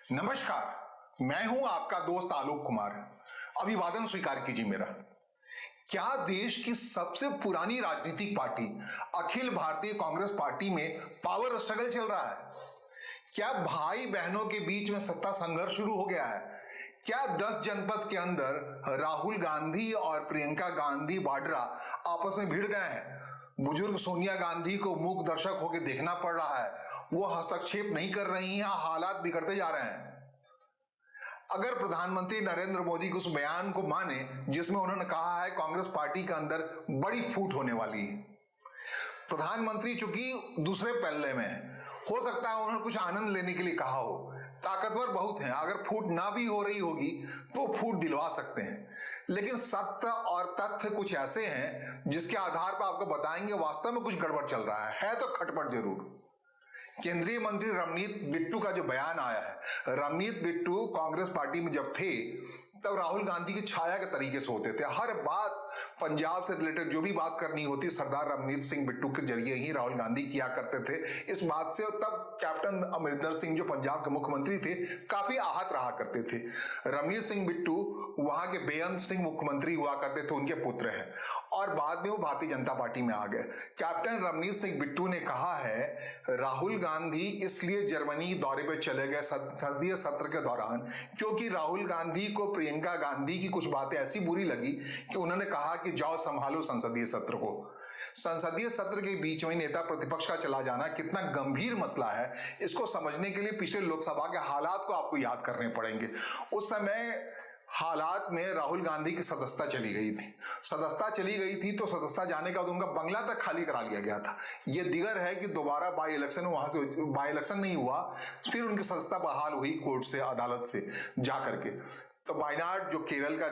नमस्कार, मैं हूं आपका दोस्त आलोक कुमार। अभिवादन स्वीकार कीजिए मेरा। क्या देश की सबसे पुरानी राजनीतिक पार्टी अखिल भारतीय कांग्रेस पार्टी में पावर स्ट्रगल चल रहा है? क्या भाई बहनों के बीच में सत्ता संघर्ष शुरू हो गया है? क्या 10 जनपद के अंदर राहुल गांधी और प्रियंका गांधी वाड्रा आपस में भिड़ गए हैं? बुजुर्ग सोनिया गांधी को मूक दर्शक होकर देखना पड़ रहा है, वो हस्तक्षेप नहीं कर रही हैं, हालात बिगड़ते जा रहे हैं। अगर प्रधानमंत्री नरेंद्र मोदी के उस बयान को माने जिसमें उन्होंने कहा है कांग्रेस पार्टी के अंदर बड़ी फूट होने वाली है। प्रधानमंत्री चूंकि दूसरे पल्ले में है, हो सकता है उन्होंने कुछ आनंद लेने के लिए कहा हो। ताकतवर बहुत हैं, अगर फूट ना भी हो रही होगी तो फूट दिलवा सकते हैं। लेकिन सत्य और तथ्य कुछ ऐसे हैं जिसके आधार पर आपको बताएंगे वास्तव में कुछ गड़बड़ चल रहा है तो खटपट जरूर। केंद्रीय मंत्री रमनीत बिट्टू का जो बयान आया है, रमनीत बिट्टू कांग्रेस पार्टी में जब थे तब राहुल गांधी की छाया के तरीके से होते थे। हर बात पंजाब से रिलेटेड जो भी बात करनी होती सरदार रमनीत सिंह बिट्टू के जरिए ही राहुल गांधी किया करते थे। इस बात से तब कैप्टन अमरिंदर सिंह जो पंजाब के मुख्यमंत्री थे काफी आहत रहा करते थे। रमनीत सिंह बिट्टू वहां के बेअंत सिंह मुख्यमंत्री हुआ करते थे, उनके पुत्र हैं, और बाद में वो भारतीय जनता पार्टी में आ गए। कैप्टन रमनीत सिंह बिट्टू ने कहा है राहुल गांधी इसलिए जर्मनी दौरे पर चले गए संसदीय सत्र के दौरान क्योंकि राहुल गांधी को प्रियंका गांधी की कुछ बातें ऐसी बुरी लगी कि उन्होंने कहा कि जाओ संभालो संसदीय सत्र को। संसदीय सत्र के बीच में नेता प्रतिपक्ष का चला जाना कितना गंभीर मसला है, इसको समझने के लिए पिछले लोकसभा के हालात को आपको याद करने पड़ेंगे। उस समय हालात में राहुल गांधी की सदस्यता चली गई थी। सदस्यता चली गई थी तो सदस्यता जाने का उनका बंगला तक खाली करा लिया गया था। यह दिगर है कि दोबारा बाई इलेक्शन वहां से बाई इलेक्शन नहीं हुआ, फिर उनकी सदस्यता बहाल हुई कोर्ट से, अदालत से जा करके। तो वायनाड जो केरल का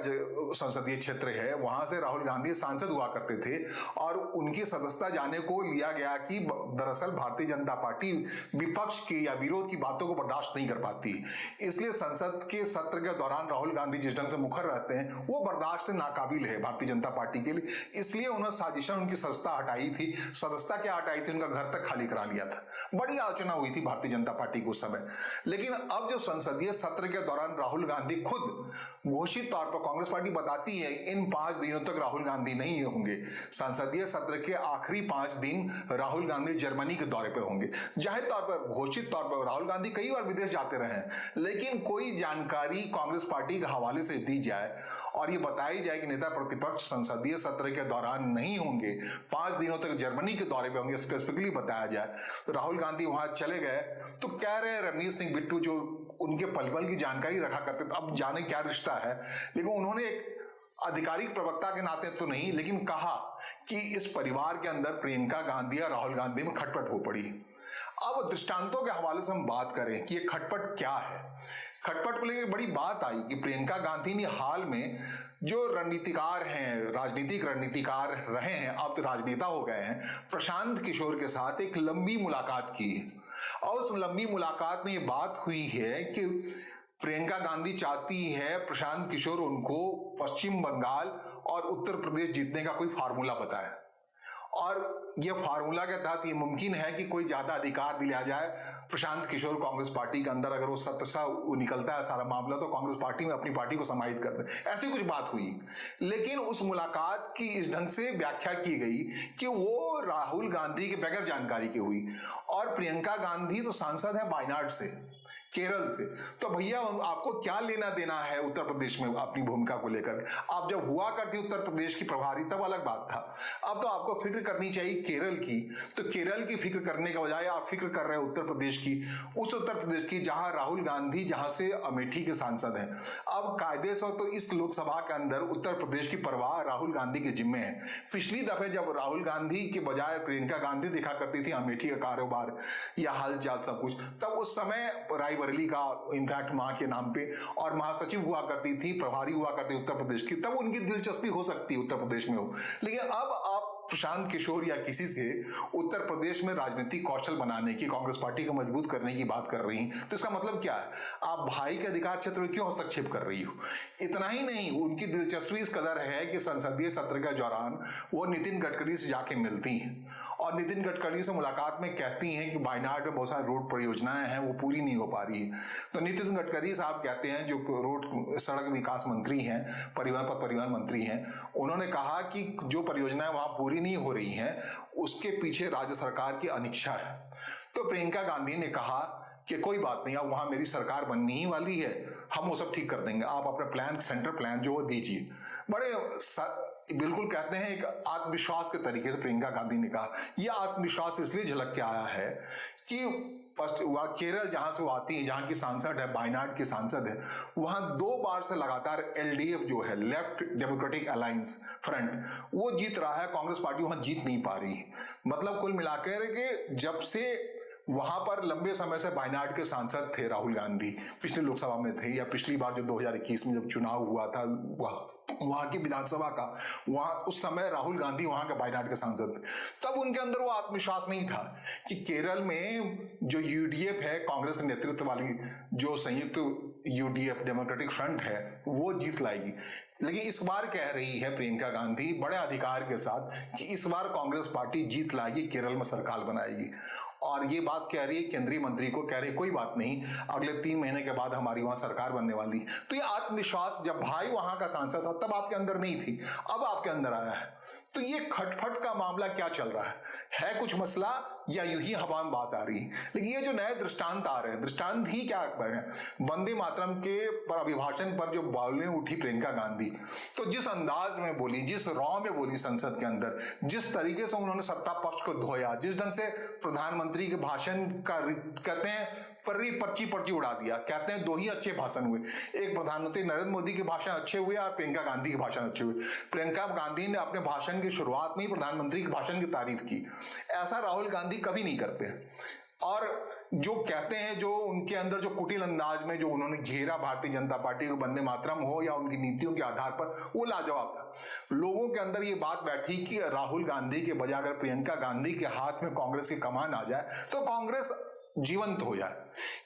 संसदीय क्षेत्र है वहां से राहुल गांधी सांसद हुआ करते थे और उनकी सदस्यता जाने को लिया गया कि दरअसल भारतीय जनता पार्टी विपक्ष की या विरोध की बातों को बर्दाश्त नहीं कर पाती, इसलिए संसद के सत्र के दौरान राहुल गांधी जिस ढंग से मुखर रहते हैं वो बर्दाश्त से नाकाबिल है भारतीय जनता पार्टी के लिए। इसलिए उन्होंने साजिशन उनकी सदस्यता हटाई थी। सदस्यता क्या हटाई थी? उनका घर तक खाली करा लिया था। बड़ी आलोचना हुई थी भारतीय जनता पार्टी को उस समय। लेकिन अब जो संसदीय सत्र के दौरान राहुल गांधी खुद घोषित तौर पर कांग्रेस पार्टी बताती है इन 5 दिनों तक राहुल गांधी नहीं होंगे। संसदीय सत्र के आखिरी 5 दिन राहुल गांधी जर्मनी के दौरे पर होंगे। जाहिर तौर पर घोषित तौर पर राहुल गांधी कई बार विदेश जाते रहे हैं, लेकिन कोई जानकारी कांग्रेस पार्टी के हवाले से दी जाए और ये बताई जाए कि नेता प्रतिपक्ष संसदीय सत्र के दौरान नहीं होंगे, 5 दिनों तक जर्मनी के दौरे पर होंगे, स्पेसिफिकली बताया जाए। तो राहुल गांधी वहां चले गए तो कह रहे हैं रमनीत सिंह बिट्टू जो उनके पल पल की जानकारी रखा करते थे, अब जाने क्या रिश्ता है, लेकिन उन्होंने एक आधिकारिक प्रवक्ता के नाते तो नहीं, लेकिन कहा कि इस परिवार के अंदर प्रियंका गांधी और राहुल गांधी में खटपट हो पड़ी। अब दृष्टांतों के हवाले से हम बात करें कि ये खटपट क्या है। खटपट को लेकर बड़ी बात आई कि प्रियंका गांधी ने हाल में जो रणनीतिकार हैं, राजनीतिक रणनीतिकार रहे हैं, अब तो राजनेता हो गए हैं, प्रशांत किशोर के साथ एक लंबी मुलाकात की और उस लंबी मुलाकात में ये बात हुई है कि प्रियंका गांधी चाहती है प्रशांत किशोर उनको पश्चिम बंगाल और उत्तर प्रदेश जीतने का कोई फार्मूला बताए और यह फार्मूला के तहत ये मुमकिन है कि कोई ज्यादा अधिकार दिया जाए प्रशांत किशोर कांग्रेस पार्टी के अंदर। अगर वो सत्य सा निकलता है सारा मामला तो कांग्रेस पार्टी में अपनी पार्टी को समाहित कर दे, ऐसी कुछ बात हुई। लेकिन उस मुलाकात की इस ढंग से व्याख्या की गई कि वो राहुल गांधी के बगैर जानकारी की हुई और प्रियंका गांधी तो सांसद है वायनाड से, केरल से, तो भैया आपको क्या लेना देना है उत्तर प्रदेश में अपनी भूमिका को लेकर? आप जब हुआ करती उत्तर प्रदेश की प्रभारी तब अलग बात था, अब तो आपको फिक्र करनी चाहिए केरल की। तो केरल की फिक्र करने के बजाय आप फिक्र कर रहे हैं उत्तर प्रदेश की, उस उत्तर प्रदेश की जहां राहुल गांधी, जहां से अमेठी के सांसद हैं। अब कायदे से तो इस लोकसभा के अंदर उत्तर प्रदेश की परवाह राहुल गांधी के जिम्मे है। पिछली दफे जब राहुल गांधी के बजाय प्रियंका गांधी दिखा करती थी अमेठी का कारोबार या हालचाल सब कुछ, तब उस समय रायबरेली का इनफैक्ट मां के नाम पे और महासचिव हुआ करती थी, प्रभारी हुआ करती उत्तर प्रदेश की, तब उनकी दिलचस्पी हो सकती है उत्तर प्रदेश में हो। लेकिन अब आप प्रशांत किशोर या किसी से उत्तर प्रदेश में राजनीतिक कौशल बनाने की, कांग्रेस पार्टी को मजबूत करने की बात कर रही हैं, तो इसका मतलब क्या है? आप भाई के अधिकार क्षेत्र में क्यों हस्तक्षेप कर रही हो? इतना ही नहीं, उनकी दिलचस्पी इस कदर है कि संसदीय सत्र के दौरान वो नितिन गडकरी से जाके मिलती हैं और नितिन गडकरी से मुलाकात में कहती हैं कि वायनाड में बहुत सारी रोड परियोजनाएं हैं वो पूरी नहीं हो पा रही है। तो नितिन गडकरी साहब कहते हैं, जो रोड सड़क विकास मंत्री हैं, परिवहन मंत्री हैं, उन्होंने कहा कि जो परियोजनाएं वहां पूरी नहीं हो रही हैं उसके पीछे राज्य सरकार की अनिच्छा है। तो प्रियंका गांधी ने कहा कि कोई बात नहीं, अब वहां मेरी सरकार बननी ही वाली है, हम वो सब ठीक कर देंगे, आप अपने प्लान, सेंटर प्लान जो वो दीजिए। बड़े बिल्कुल कहते हैं एक आत्मविश्वास के तरीके से प्रियंका गांधी ने कहा। यह आत्मविश्वास इसलिए झलक के आया है कि फर्स्ट वह केरल जहां से वो आती है, जहां की सांसद है, वायनाड की सांसद है, वहां 2 बार से लगातार एलडीएफ जो है, लेफ्ट डेमोक्रेटिक अलायंस फ्रंट, वो जीत रहा है, कांग्रेस पार्टी वहां जीत नहीं पा रही। मतलब कुल मिलाकर के जब से वहां पर लंबे समय से वायनाड के सांसद थे राहुल गांधी, पिछले लोकसभा में थे, या पिछली बार जो 2021 में जब चुनाव हुआ था वहां की विधानसभा का, वहां उस समय राहुल गांधी वहां के वायनाड के सांसद, तब उनके अंदर वो आत्मविश्वास नहीं था कि केरल में जो यूडीएफ है, कांग्रेस के नेतृत्व वाली जो संयुक्त यूडीएफ डेमोक्रेटिक फ्रंट है, वो जीत लाएगी। लेकिन इस बार कह रही है प्रियंका गांधी बड़े अधिकार के साथ कि इस बार कांग्रेस पार्टी जीत लाएगी, केरल में सरकार बनाएगी। और ये बात कह रही है केंद्रीय मंत्री को, कह रही है कोई बात नहीं, अगले 3 महीने के बाद हमारी वहां सरकार बनने वाली। तो ये आत्मविश्वास जब भाई वहां का सांसद था तब आपके अंदर नहीं थी, अब आपके अंदर आया है। तो ये खटपट का मामला क्या चल रहा है कुछ मसला या यूं ही हवा में बात आ रही है? लेकिन ये जो नए दृष्टांत आ रहे हैं, दृष्टांत ही क्या है, वंदे मातरम के पर अभिभाषण पर जो बोलने उठी प्रियंका गांधी, तो जिस अंदाज में बोली, जिस रॉ में बोली संसद के अंदर, जिस तरीके से उन्होंने सत्ता पक्ष को धोया, जिस ढंग से प्रधानमंत्री के भाषण का कहते हैं पर्ची उड़ा दिया, कहते हैं 2 ही अच्छे भाषण हुए, एक प्रधानमंत्री नरेंद्र मोदी के भाषण अच्छे हुए और प्रियंका गांधी के भाषण अच्छे हुए। प्रियंका गांधी ने अपने भाषण की शुरुआत में ही प्रधानमंत्री के भाषण की तारीफ की, ऐसा राहुल गांधी कभी नहीं करते। और जो कहते हैं, जो उनके अंदर जो कुटिल अंदाज में जो उन्होंने घेरा भारतीय जनता पार्टी को, वंदे मातरम हो या उनकी नीतियों के आधार पर, वो लाजवाब था। लोगों के अंदर ये बात बैठी कि राहुल गांधी के बजाय अगर प्रियंका गांधी के हाथ में कांग्रेस की कमान आ जाए तो कांग्रेस जीवंत हो जाए,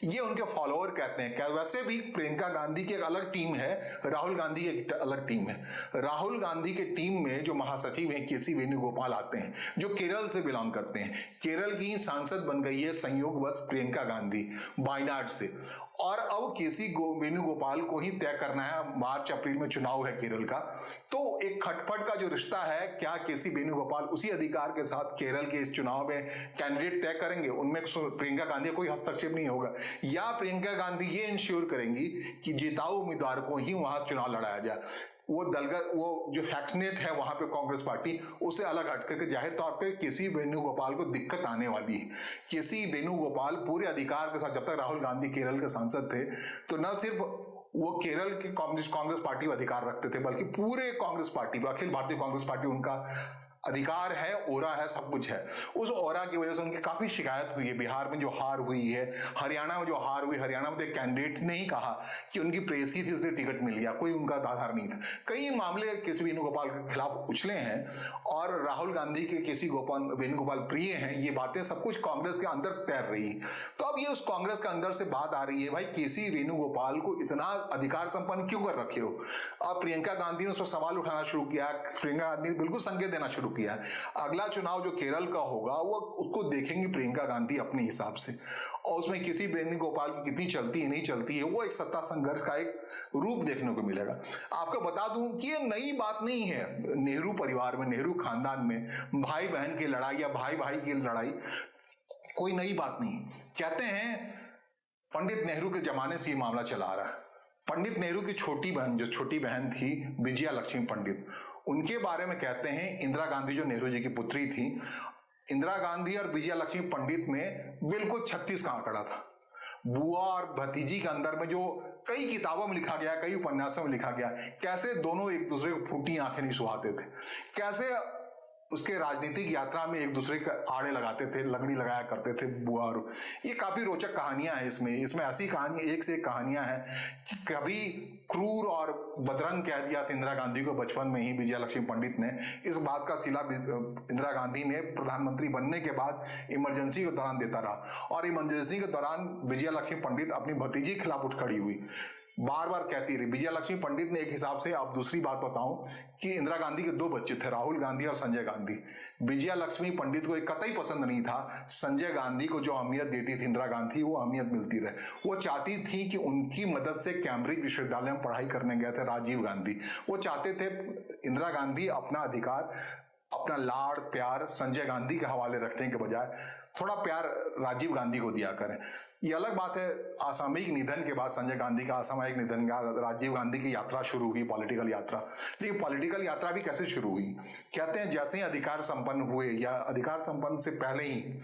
ये उनके फॉलोअर कहते हैं। क्या वैसे भी प्रियंका गांधी की एक अलग टीम है, राहुल गांधी की एक अलग टीम है। राहुल गांधी के टीम में जो महासचिव हैं केसी वेणुगोपाल आते हैं, जो केरल से बिलोंग करते हैं। केरल की सांसद बन गई है संयोगवश प्रियंका गांधी वायनाड से, और अब केसी वेणुगोपाल को ही तय करना है, मार्च अप्रैल में चुनाव है केरल का। तो एक खटपट का जो रिश्ता है, क्या केसी वेणुगोपाल उसी अधिकार के साथ केरल के इस चुनाव में कैंडिडेट तय करेंगे, उनमें प्रियंका गांधी कोई हस्तक्षेप नहीं होगा, या प्रियंका गांधी ये इंश्योर करेंगी कि जिताऊ उम्मीदवार को ही वहां चुनाव लड़ाया जाए। वो दलगत, वो जो फैक्शनेट है वहां पे कांग्रेस पार्टी, उससे अलग हट करके जाहिर तौर पे केसी वेणुगोपाल को दिक्कत आने वाली है। केसी वेणुगोपाल पूरे अधिकार के साथ, जब तक राहुल गांधी केरल के सांसद थे, तो न सिर्फ वो केरल की कांग्रेस पार्टी पर अधिकार रखते थे, बल्कि पूरे कांग्रेस पार्टी पर, अखिल भारतीय कांग्रेस पार्टी उनका अधिकार है, ओरा है, सब कुछ है। उस ओरा की वजह से उनकी काफी शिकायत हुई है। बिहार में जो हार हुई है, हरियाणा में जो हार हुई, हरियाणा में तो एक कैंडिडेट ने ही कहा कि उनकी प्रेस ही थी इसलिए टिकट मिल गया, कोई उनका आधार नहीं था। कई मामले केसी वेणुगोपाल के खिलाफ उछले हैं और राहुल गांधी के केसी वेणुगोपाल प्रिय हैं, ये बातें सब कुछ कांग्रेस के अंदर तैर रही। तो अब ये उस कांग्रेस के अंदर से बात आ रही है, भाई केसी वेणुगोपाल को इतना अधिकार संपन्न क्यों कर रखे हो? अब प्रियंका गांधी ने उस पर सवाल उठाना शुरू किया, प्रियंका गांधी ने बिल्कुल संकेत देना शुरू किया। अगला चुनाव जो केरल का होगा वो उसको देखेंगे प्रियंका गांधी अपने हिसाब से, और उसमें किसी वेणुगोपाल की कितनी चलती है नहीं चलती है, वो एक सत्ता संघर्ष का एक रूप देखने को मिलेगा। आपको बता दूं कि ये नई बात नहीं है। नेहरू परिवार में, नेहरू खानदान में भाई बहन की लड़ाई या भाई भाई की लड़ाई कोई नई बात नहीं। कहते हैं पंडित नेहरू के जमाने से ये मामला चला आ रहा है। पंडित नेहरू की छोटी बहन, जो छोटी बहन थी विजया लक्ष्मी पंडित, उनके बारे में कहते हैं, इंदिरा गांधी जो नेहरू जी की पुत्री थी, इंदिरा गांधी और विजया लक्ष्मी पंडित में बिल्कुल 36 का आंकड़ा था। बुआ और भतीजी के अंदर में जो कई किताबों में लिखा गया, कई उपन्यासों में लिखा गया, कैसे दोनों एक दूसरे को फूटी आंखें नहीं सुहाते थे, कैसे उसके राजनीतिक यात्रा में एक दूसरे के आड़े लगाते थे, लगड़ी लगाया करते थे बुआ और। ये काफी रोचक कहानियां हैं इसमें ऐसी कहानी, एक से एक कहानियां हैं कि कभी क्रूर और बदरंग कह दिया था इंदिरा गांधी को बचपन में ही विजया लक्ष्मी पंडित ने। इस बात का सिला इंदिरा गांधी ने प्रधानमंत्री बनने के बाद इमरजेंसी के दौरान देता रहा, और इमरजेंसी के दौरान विजया लक्ष्मी पंडित अपनी भतीजी के खिलाफ उठ खड़ी हुई। बार बार कहती रही। विजया लक्ष्मी पंडित ने एक हिसाब से, आप दूसरी बात बताऊं कि इंदिरा गांधी के 2 बच्चे थे, राहुल गांधी और संजय गांधी। विजया लक्ष्मी पंडित को एक कतई पसंद नहीं था संजय गांधी को जो अहमियत देती थी इंदिरा गांधी, वो अहमियत मिलती रहे। वो चाहती थी कि उनकी मदद से कैम्ब्रिज विश्वविद्यालय में पढ़ाई करने गए थे राजीव गांधी, वो चाहते थे इंदिरा गांधी अपना अधिकार, अपना लाड़ प्यार संजय गांधी के हवाले रखने के बजाय थोड़ा प्यार राजीव गांधी को दिया करें। ये अलग बात है, असामयिक निधन के बाद, संजय गांधी का असामयिक निधन के बाद राजीव गांधी की यात्रा शुरू हुई, पॉलिटिकल यात्रा। लेकिन पॉलिटिकल यात्रा भी कैसे शुरू हुई? कहते हैं जैसे ही अधिकार संपन्न हुए, या अधिकार संपन्न से पहले ही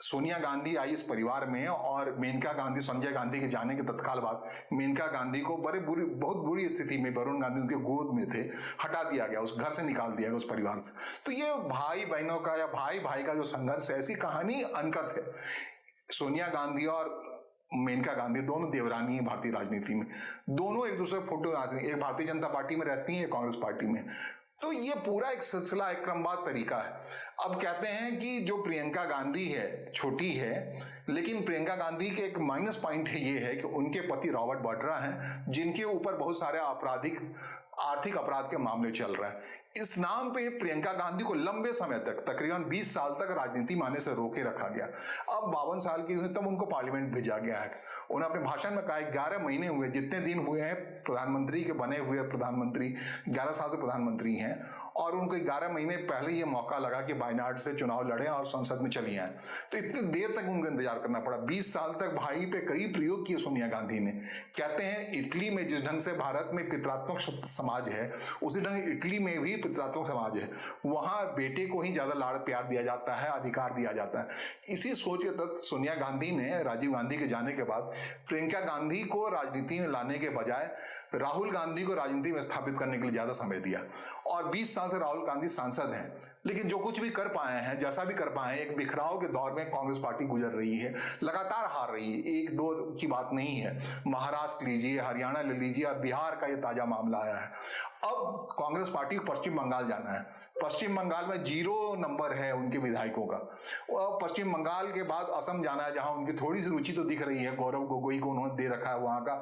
सोनिया गांधी आई इस परिवार में, और मेनका गांधी, संजय गांधी के जाने के तत्काल बाद मेनका गांधी को बहुत बुरी स्थिति में, वरुण गांधी उनके गोद में थे, हटा दिया गया, उस घर से निकाल दिया गया, उस परिवार से। तो ये भाई बहनों का या भाई भाई का जो संघर्ष है, ऐसी कहानी अनकथ है। सोनिया गांधी और मेनका गांधी दोनों देवरानी है भारतीय राजनीति में, दोनों एक दूसरे फोटो राजनीति, एक भारतीय जनता पार्टी में रहती है, एक कांग्रेस पार्टी में। तो ये पूरा एक सिलसिला, एक क्रमबद्ध तरीका है। अब कहते हैं कि जो प्रियंका गांधी है, छोटी है, लेकिन प्रियंका गांधी के एक माइनस पॉइंट ये है कि उनके पति रॉबर्ट वाड्रा हैं, जिनके ऊपर बहुत सारे आर्थिक अपराध के मामले चल रहे हैं। इस नाम पे प्रियंका गांधी को लंबे समय तक, तकरीबन 20 साल तक राजनीति में आने से रोके रखा गया। अब 52 साल की हुई तब उनको पार्लियामेंट भेजा गया है। उन्होंने अपने भाषण में कहा 11 महीने हुए, जितने दिन हुए हैं प्रधानमंत्री के बने हुए, प्रधानमंत्री 11 साल से प्रधानमंत्री हैं, और उनको 11 महीने पहले ये मौका लगा कि वायनाड से चुनाव लड़े और संसद में चली आए। तो इतनी देर तक उनको इंतजार करना पड़ा। 20 साल तक भाई पे कई प्रयोग किए सोनिया गांधी ने। कहते हैं इटली में जिस ढंग से भारत में पितृत्मक समाज है, उसी ढंग इटली में भी पितृत्मक समाज है। वहां बेटे को ही ज्यादा लाड़ प्यार दिया जाता है, अधिकार दिया जाता है। इसी सोच के तहत सोनिया गांधी ने राजीव गांधी के जाने के बाद प्रियंका गांधी को राजनीति में लाने के बजाय राहुल गांधी को राजनीति में स्थापित करने के लिए ज्यादा समय दिया। और 20 साल से राहुल गांधी सांसद हैं, लेकिन जो कुछ भी कर पाए हैं, जैसा भी कर पाए हैं, एक बिखराव के दौर में कांग्रेस पार्टी गुजर रही है, लगातार हार रही है। 1-2 की बात नहीं है, महाराष्ट्र लीजिए, हरियाणा ले लीजिए, और बिहार का ये ताजा मामला आया है। अब कांग्रेस पार्टी को पश्चिम बंगाल जाना है। पश्चिम बंगाल में 0 नंबर है उनके विधायकों का। और पश्चिम बंगाल के बाद असम जाना है, जहां उनकी थोड़ी सी रुचि तो दिख रही है। गौरव गोगोई को उन्होंने दे रखा है, वहां का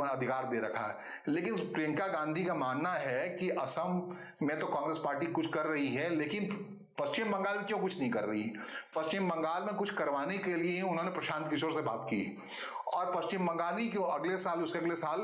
अधिकार दे रखा है। लेकिन प्रियंका गांधी का मानना है कि असम में तो कांग्रेस पार्टी कुछ कर रही है, लेकिन पश्चिम बंगाल में क्यों कुछ नहीं कर रही? पश्चिम बंगाल में कुछ करवाने के लिए उन्होंने प्रशांत किशोर से बात की, और पश्चिम बंगाली को अगले साल, उसके अगले साल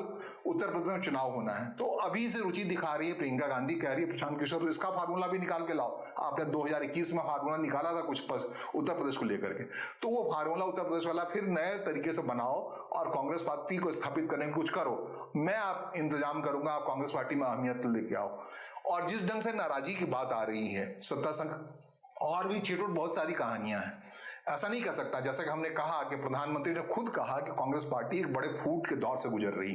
उत्तर प्रदेश में चुनाव होना है। तो अभी से रुचि दिखा रही है प्रियंका गांधी, कह रही है प्रशांत किशोर इसका फार्मूला भी निकाल के लाओ। आपने 2021 में फार्मूला निकाला था कुछ उत्तर प्रदेश को लेकर के, तो वो फार्मूला उत्तर प्रदेश वाला फिर नए तरीके से बनाओ और कांग्रेस पार्टी को स्थापित करने में कुछ करो। मैं आप इंतजाम करूंगा, आप कांग्रेस पार्टी में अहमियत लेके आओ। और जिस ढंग से नाराजगी की बात आ रही है सत्ता संघ, और भी छिटपुट बहुत सारी कहानियां हैं। ऐसा नहीं कह सकता, जैसे कि हमने कहा कि प्रधानमंत्री ने खुद कहा कि कांग्रेस पार्टी एक बड़े फूट के दौर से गुजर रही।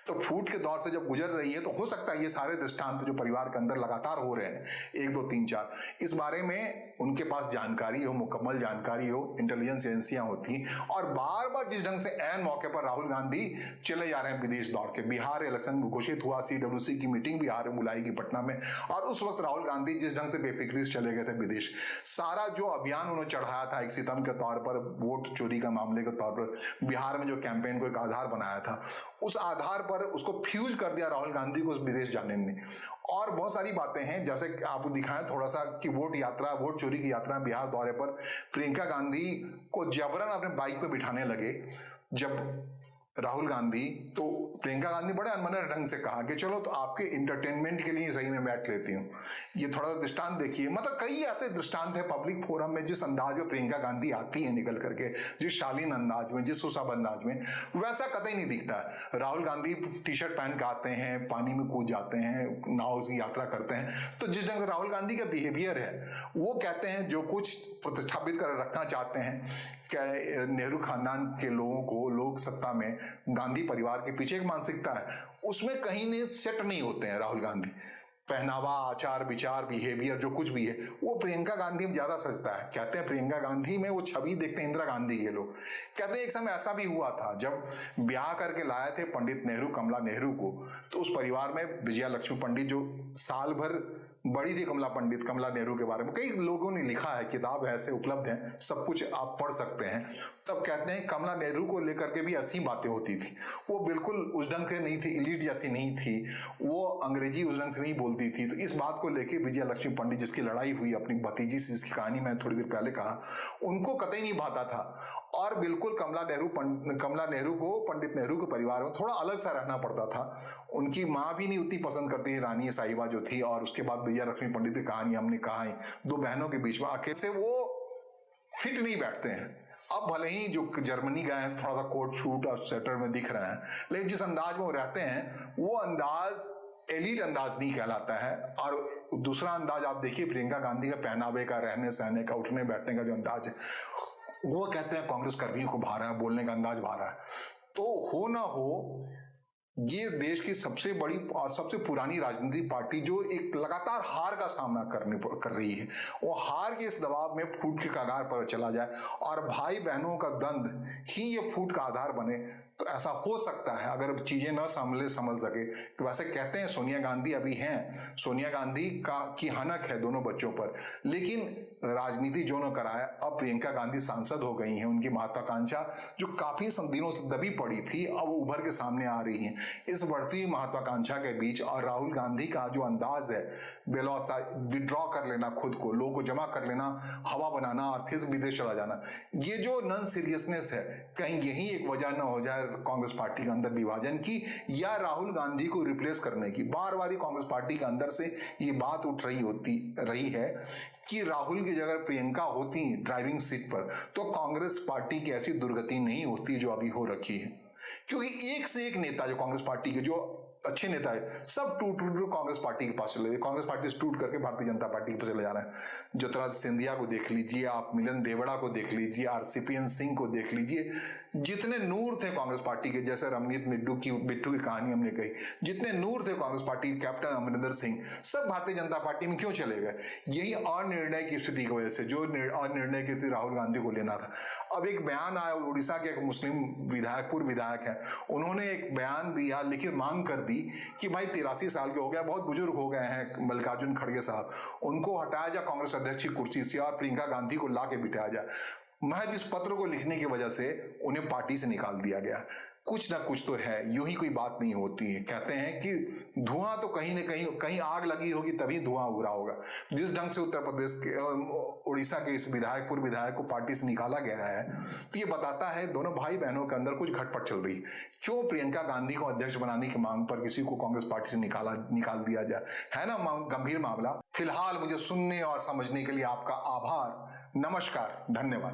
तो फूट के दौर से जब गुजर रही है, तो हो सकता है ये सारे दृष्टांत जो परिवार के अंदर लगातार हो रहे हैं, 1, 2, 3, 4, इस बारे में उनके पास जानकारी हो, मुकम्मल जानकारी हो, इंटेलिजेंस एजेंसियां होती। और बार बार जिस ढंग से ऐन मौके पर राहुल गांधी चले जा रहे हैं विदेश दौड़ के, बिहार इलेक्शन घोषित हुआ, CWC की मीटिंग बिहार में बुलाई गई पटना में, और उस वक्त राहुल गांधी जिस ढंग से बेफिक्री से चले गए थे विदेश, सारा जो अभियान उन्होंने चढ़ाया था एक सितम के तौर पर, वोट चोरी का मामले के तौर पर, बिहार में जो कैंपेन को एक आधार बनाया था, उस आधार पर उसको फ्यूज कर दिया राहुल गांधी को उस विदेश जाने में। और बहुत सारी बातें हैं, जैसे आपको दिखाएं थोड़ा सा कि वोट चोरी की यात्रा बिहार दौरे पर प्रियंका गांधी को जबरन अपने बाइक पे बिठाने लगे जब राहुल गांधी, तो प्रियंका गांधी बड़े अनमने ढंग से कहा कि चलो तो आपके इंटरटेनमेंट के लिए सही में बैठ लेती हूँ। ये थोड़ा सा दृष्टांत देखिए, मतलब कई ऐसे दृष्टांत है पब्लिक फोरम में, जिस अंदाज में प्रियंका गांधी आती है निकल करके, जिस शालीन अंदाज में, जिस सुसभ अंदाज में, वैसा कतई नहीं दिखता है। राहुल गांधी टी-शर्ट पहन के आते हैं, पानी में कूद जाते हैं, नाव की यात्रा करते हैं। तो जिस ढंग से राहुल गांधी का बिहेवियर है, वो कहते हैं जो कुछ प्रतिष्ठापित कर रखना चाहते हैं, नेहरू खानदान के लोगों को लोक सत्ता में, गांधी परिवार के पीछे एक मानसिकता है, उसमें कहीं नहीं सेट नहीं होते हैं राहुल गांधी। पहनावा, आचार विचार, बिहेवियर जो कुछ भी है, वो प्रियंका गांधी में ज्यादा सजता है। कहते हैं प्रियंका गांधी में वो छवि देखते हैं इंदिरा गांधी के लोग। कहते हैं एक समय ऐसा भी हुआ था जब ब्याह करके लाए थे पंडित नेहरू कमला नेहरू को, तो उस परिवार में विजया लक्ष्मी पंडित जो साल भर बड़ी थी कमला नेहरू के बारे में। कई लोगों ने लिखा है, किताब ऐसे उपलब्ध हैं, सब कुछ आप पढ़ सकते हैं। तब कहते हैं कमला नेहरू को लेकर के भी ऐसी बातें होती थी। वो बिल्कुल उस ढंग से नहीं थी, इलीट जैसी नहीं थी, वो अंग्रेजी उस ढंग से नहीं बोलती थी। तो इस बात को लेकर विजया लक्ष्मी पंडित, जिसकी लड़ाई हुई अपनी भतीजी से, जिसकी कहानी मैंने थोड़ी देर पहले कहा, उनको कतई नहीं भाता था। और बिल्कुल कमला नेहरू को पंडित नेहरू के परिवार में थोड़ा अलग सा रहना पड़ता था। उनकी माँ भी नहीं उतनी पसंद करती थी, रानी साहिबा जो थी। और उसके बाद विजया लक्ष्मी पंडित की कहानी हमने कहा है, दो बहनों के बीच में अकेले से वो फिट नहीं बैठते हैं। अब भले ही जो जर्मनी गए हैं, थोड़ा सा कोट शूट और स्वेटर में दिख रहे हैं, लेकिन जिस अंदाज में वो रहते हैं वो अंदाज एलीट अंदाज नहीं कहलाता है। और दूसरा अंदाज आप देखिए प्रियंका गांधी का, पहनावे का, रहने सहने का, उठने बैठने का जो अंदाज है, वो कहते हैं कांग्रेस कर्मियों को भा रहा है, बोलने का अंदाज भा रहा है। तो हो ना हो, ये देश की सबसे बड़ी और सबसे पुरानी राजनीतिक पार्टी जो एक लगातार हार का सामना कर रही है, वो हार के इस दबाव में फूट के कगार पर चला जाए और भाई बहनों का द्वंद ही ये फूट का आधार बने, तो ऐसा हो सकता है अगर चीजें न संभल सके। कि वैसे कहते हैं सोनिया गांधी अभी हैं, सोनिया गांधी की हनक है दोनों बच्चों पर, लेकिन राजनीति जो न कराया, अब प्रियंका गांधी सांसद हो गई हैं। उनकी महत्वाकांक्षा जो काफी दिनों से दबी पड़ी थी, अब वो उभर के सामने आ रही हैं। इस बढ़ती हुई महत्वाकांक्षा के बीच और राहुल गांधी का जो अंदाज है, बेलौसा विड्रॉ कर लेना, खुद को, लोगों को जमा कर लेना, हवा बनाना और फिर विदेश चला जाना, ये जो नॉन सीरियसनेस है, कहीं यही एक वजह न हो जाए कांग्रेस पार्टी के अंदर विभाजन की या राहुल गांधी को रिप्लेस करने की। बार बार कांग्रेस पार्टी के अंदर से ये बात उठ रही है कि राहुल की जगह प्रियंका होती ड्राइविंग सीट पर, तो कांग्रेस पार्टी की ऐसी दुर्गति नहीं होती जो अभी हो रखी है। क्योंकि एक से एक नेता जो कांग्रेस पार्टी के जो अच्छे नेता है, सब टूट कांग्रेस पार्टी के पास चले, कांग्रेस पार्टी से टूट करके भारतीय जनता पार्टी के पास चले जा रहे हैं। ज्योतिरादित्य सिंधिया को देख लीजिए आप, मिलन देवड़ा को देख लीजिए, RCPN सिंह को देख लीजिए, जितने नूर थे कांग्रेस पार्टी के, जैसे रमनीत बिट्टू की कहानी हमने कही, जितने नूर थे कांग्रेस पार्टी के, कैप्टन अमरिंदर सिंह, सब भारतीय जनता पार्टी में क्यों चले गए? यही अनिर्णय की स्थिति की वजह से, जो अनिर्णय की स्थिति राहुल गांधी को लेना था। अब एक बयान आया, उड़ीसा के एक मुस्लिम विधायक, पूर्व विधायक है, उन्होंने एक बयान दिया, लिखित मांग कर दी कि भाई 83 साल के हो गया, बहुत बुजुर्ग हो गए हैं मल्लिकार्जुन खड़गे साहब, उनको हटाया जाए कांग्रेस अध्यक्ष की कुर्सी से और प्रियंका गांधी को ला के बिठाया जाए। महज इस पत्र को लिखने की वजह से उन्हें पार्टी से निकाल दिया गया। कुछ ना कुछ तो है, यूं ही कोई बात नहीं होती है। कहते हैं कि धुआं तो कहीं न कहीं आग लगी होगी तभी धुआं उभरा होगा। जिस ढंग से उत्तर प्रदेश के, उड़ीसा के इस पूर्व विधायक को पार्टी से निकाला गया है, तो ये बताता है दोनों भाई बहनों के अंदर कुछ घटपट चल रही। क्यों प्रियंका गांधी को अध्यक्ष बनाने की मांग पर किसी को कांग्रेस पार्टी से निकाल दिया जाए, है ना गंभीर मामला। फिलहाल मुझे सुनने और समझने के लिए आपका आभार, नमस्कार, धन्यवाद।